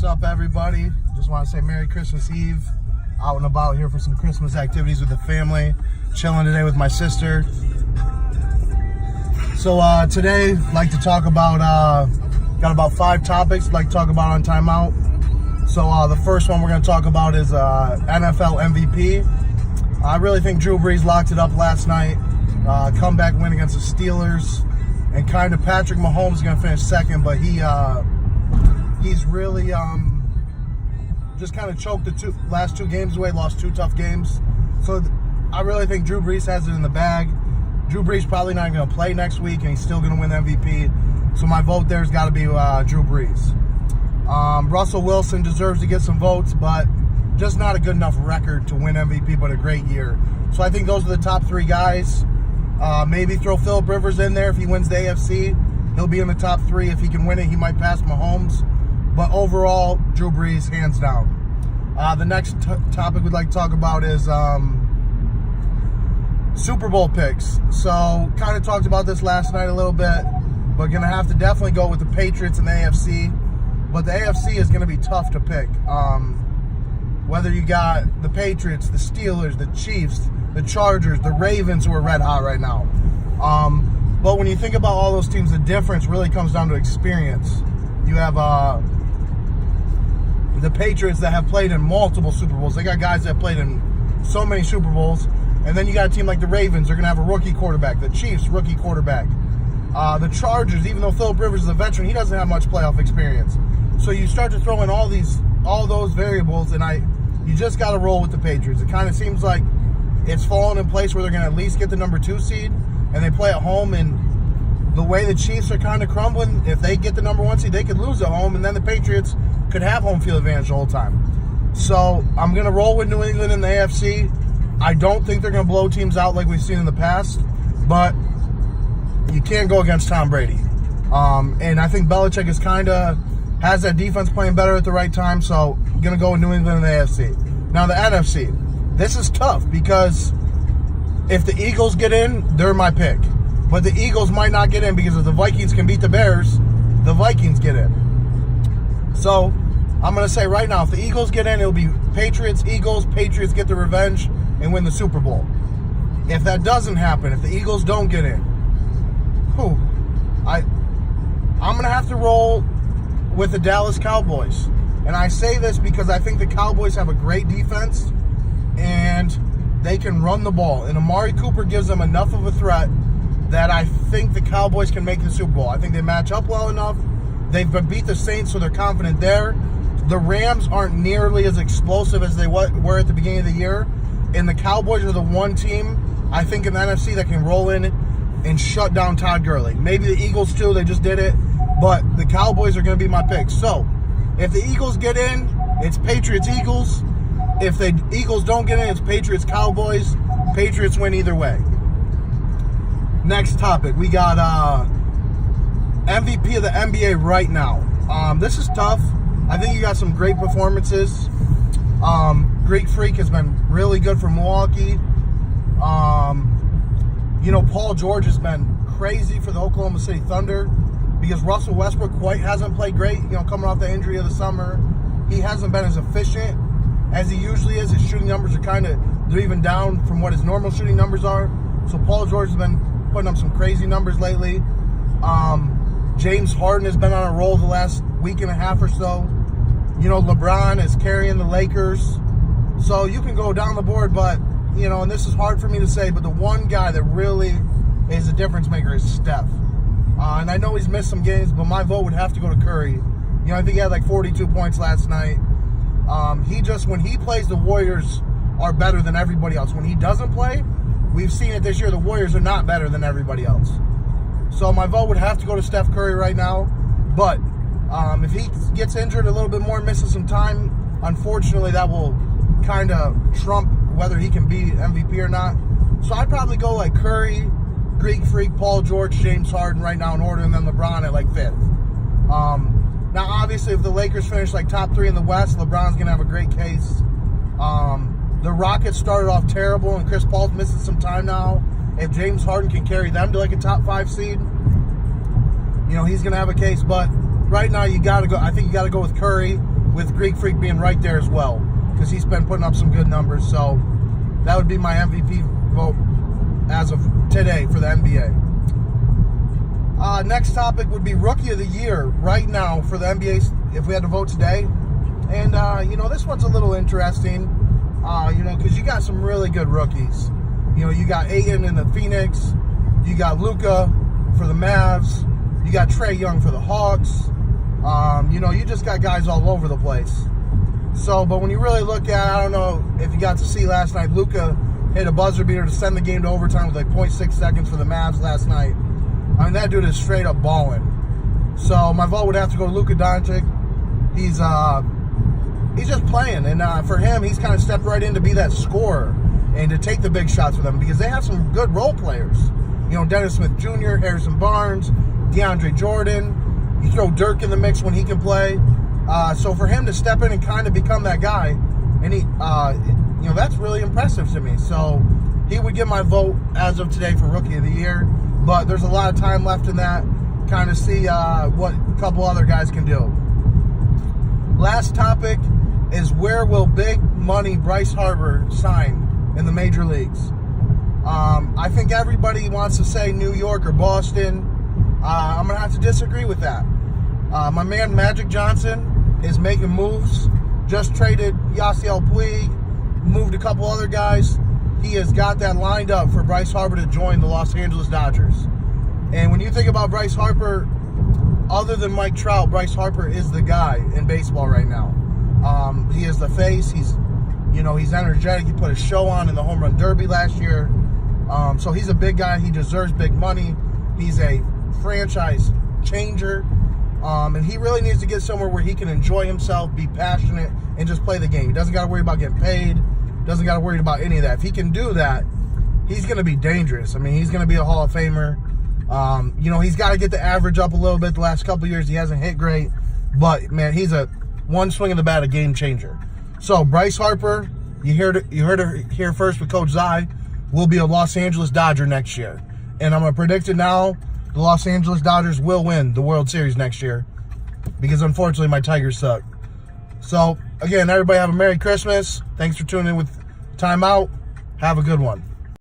up, everybody? Just want to say Merry Christmas Eve. Out and about here for some Christmas activities with the family. Chilling today with my sister. So today, I'd like to talk about, got about 5 topics I'd like to talk about on timeout. So the first one we're going to talk about is NFL MVP. I really think Drew Brees locked it up last night. Comeback win against the Steelers. And kind of Patrick Mahomes is going to finish second, but he's really just kind of choked the last 2 games away, lost 2 tough games. So I really think Drew Brees has it in the bag. Drew Brees probably not going to play next week, and he's still going to win MVP. So my vote there's got to be Drew Brees. Russell Wilson deserves to get some votes, but just not a good enough record to win MVP, but a great year. So I think those are the top 3 guys. Maybe throw Phillip Rivers in there if he wins the AFC. He'll be in the top 3. If he can win it, he might pass Mahomes. But overall, Drew Brees, hands down. The next topic we'd like to talk about is Super Bowl picks. So, kind of talked about this last night a little bit, but going to have to definitely go with the Patriots and the AFC. But the AFC is going to be tough to pick. Whether you got the Patriots, the Steelers, the Chiefs, the Chargers, the Ravens, who are red hot right now. But when you think about all those teams, the difference really comes down to experience. You have the Patriots that have played in multiple Super Bowls. They got guys that played in so many Super Bowls. And then you got a team like the Ravens. They're going to have a rookie quarterback. The Chiefs, rookie quarterback. The Chargers, even though Phillip Rivers is a veteran, he doesn't have much playoff experience. So you start to throw in all those variables, and you just got to roll with the Patriots. It kind of seems like it's fallen in place where they're going to at least get the number 2 seed, and they play at home. And the way the Chiefs are kind of crumbling, if they get the number 1 seed, they could lose at home, and then the Patriots could have home field advantage the whole time. So I'm going to roll with New England in the AFC. I don't think they're going to blow teams out like we've seen in the past, but you can't go against Tom Brady. And I think Belichick has that defense playing better at the right time, so I'm going to go with New England in the AFC. Now the NFC. This is tough because if the Eagles get in, they're my pick. But the Eagles might not get in because if the Vikings can beat the Bears, the Vikings get in. So I'm going to say right now, if the Eagles get in, it'll be Patriots, Eagles, Patriots get the revenge and win the Super Bowl. If that doesn't happen, if the Eagles don't get in, I'm going to have to roll with the Dallas Cowboys. And I say this because I think the Cowboys have a great defense and they can run the ball. And Amari Cooper gives them enough of a threat that I think the Cowboys can make the Super Bowl. I think they match up well enough. They've beat the Saints, so they're confident there. The Rams aren't nearly as explosive as they were at the beginning of the year. And the Cowboys are the one team, I think, in the NFC that can roll in and shut down Todd Gurley. Maybe the Eagles too, they just did it. But the Cowboys are going to be my pick. So, if the Eagles get in, it's Patriots-Eagles. If the Eagles don't get in, it's Patriots-Cowboys. Patriots win either way. Next topic, we got MVP of the NBA right now. This is tough. I think you got some great performances. Greek Freak has been really good for Milwaukee. Paul George has been crazy for the Oklahoma City Thunder because Russell Westbrook quite hasn't played great, coming off the injury of the summer. He hasn't been as efficient as he usually is. His shooting numbers are they're even down from what his normal shooting numbers are. So Paul George has been putting up some crazy numbers lately. James Harden has been on a roll the last week and a half or so. LeBron is carrying the Lakers. So you can go down the board, but, and this is hard for me to say, but the one guy that really is a difference maker is Steph. And I know he's missed some games, but my vote would have to go to Curry. I think he had like 42 points last night. When he plays, the Warriors are better than everybody else. When he doesn't play, we've seen it this year, the Warriors are not better than everybody else. So my vote would have to go to Steph Curry right now. But if he gets injured a little bit more, misses some time, unfortunately that will kind of trump whether he can be MVP or not. So I'd probably go like Curry, Greek Freak, Paul George, James Harden right now in order, and then LeBron at like 5th. Now obviously if the Lakers finish like top 3 in the West, LeBron's going to have a great case. The Rockets started off terrible and Chris Paul's missing some time now. If James Harden can carry them to like a top 5 seed, he's going to have a case. But right now you got to go. I think you got to go with Curry. with Greek Freak being right there as well, because he's been putting up some good numbers. So that would be my MVP vote as of today for the NBA. Next topic would be Rookie of the Year right now for the NBA if we had to vote today. And, this one's a little interesting, because you got some really good rookies. You got Ayton in the Phoenix. You got Luka for the Mavs. You got Trae Young for the Hawks. You just got guys all over the place. So, but when you really look at, I don't know if you got to see last night, Luka hit a buzzer beater to send the game to overtime with like 0.6 seconds for the Mavs last night. I mean, that dude is straight up balling. So my vote would have to go to Luka Doncic. He's just playing, and for him, he's kind of stepped right in to be that scorer and to take the big shots for them, because they have some good role players. Dennis Smith Jr., Harrison Barnes, DeAndre Jordan. You throw Dirk in the mix when he can play. So for him to step in and kind of become that guy, and he, that's really impressive to me. So he would get my vote as of today for Rookie of the Year. But there's a lot of time left in that. Kind of see what a couple other guys can do. Last topic is, where will big money Bryce Harper sign in the major leagues? I think everybody wants to say New York or Boston. I'm going to have to disagree with that. My man Magic Johnson is making moves. Just traded Yasiel Puig, moved a couple other guys. He has got that lined up for Bryce Harper to join the Los Angeles Dodgers. And when you think about Bryce Harper, other than Mike Trout, Bryce Harper is the guy in baseball right now. He is the face. He's energetic. He put a show on in the Home Run Derby last year. So he's a big guy. He deserves big money. He's a franchise changer. And he really needs to get somewhere where he can enjoy himself, be passionate, and just play the game. He doesn't got to worry about getting paid. Doesn't got to worry about any of that. If he can do that, he's going to be dangerous. I mean, he's going to be a Hall of Famer. He's got to get the average up a little bit. The last couple of years, he hasn't hit great. But, man, he's a one swing of the bat, a game changer. So, Bryce Harper, you heard it here first with Coach Zai, will be a Los Angeles Dodger next year. And I'm going to predict it now. The Los Angeles Dodgers will win the World Series next year, because, unfortunately, my Tigers suck. So, again, everybody have a Merry Christmas. Thanks for tuning in with Time Out. Have a good one.